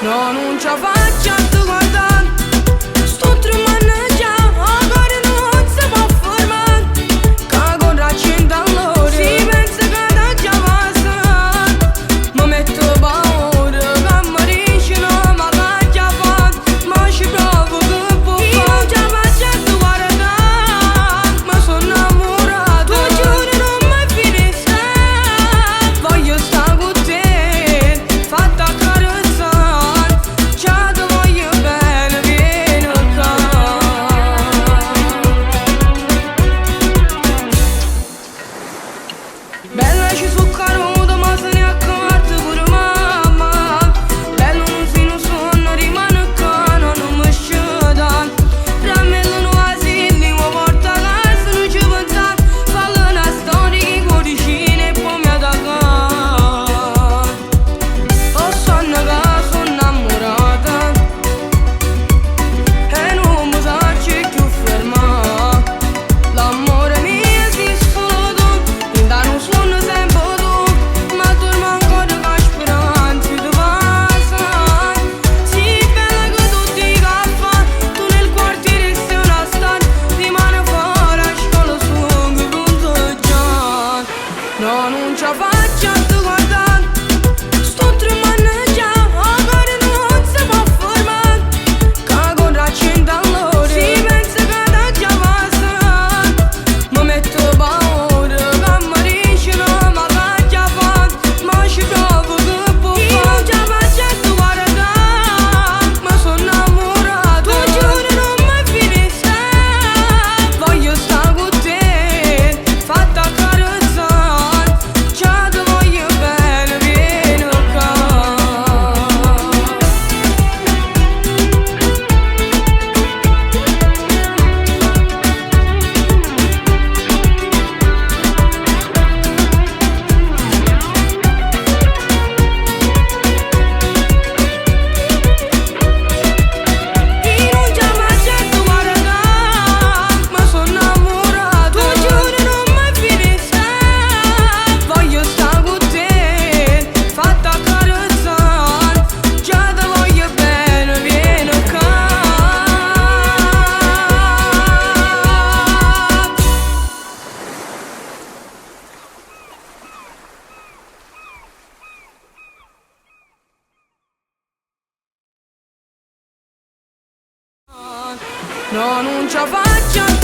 No, non ce la faccio a tu guardare. Sto tremando già, ancora non si può formare. Cago da 100 all'ora, si pensa che da già passa. Mi metto paura, che mi dice no, ma che già fa. Ma ci provo che può fare. Io non ce la faccio a tu guardare. Ma sono innamorato, tu giuro non mi finisce. Voglio stare con te, fatta accarezzare. Già ti voglio bene, vieni qua. Bella ci su caruto, ma se ne accorge pure mamma. Bello non si non sonno, rimane qua, non mi sciuda. Rammello no asili, mi porta a casa, non ci pensare. Fallo una storia che i cuoricini e poi mi attacca. Ho sonno che sono innamorata e non mi sacci più fermare. L'amore mio esiste solo tu, in dare un suono sempre tu. Ma dormo ancora con speranza di passare. Sì, bella che tu dica a fare. Tu nel quartiere sei una star. Rimane fuori a scuola su che punteggiare. No, non ce la faccio a tu guardare. Sto tremando già, ancora non si può formare. Cago da 100 all'ora, si pensa che da già passa. Mi metto paura, che mi dice no, ma che già fa. Ma ci provo che può fare. Io non ce la faccio a tu guardare. Ma sono innamorato, tu giuro non mi finisce. Voglio stare con te, fatta accarezzare. Già ti voglio bene, vieni qua. Io non ce la faccio a tu guardare. Ma sono innamorato, tu giuro non mi finisce. Voglio stare con te, fatta accarezzare. Già ti voglio bene, vieni qua. No, non ce la faccio a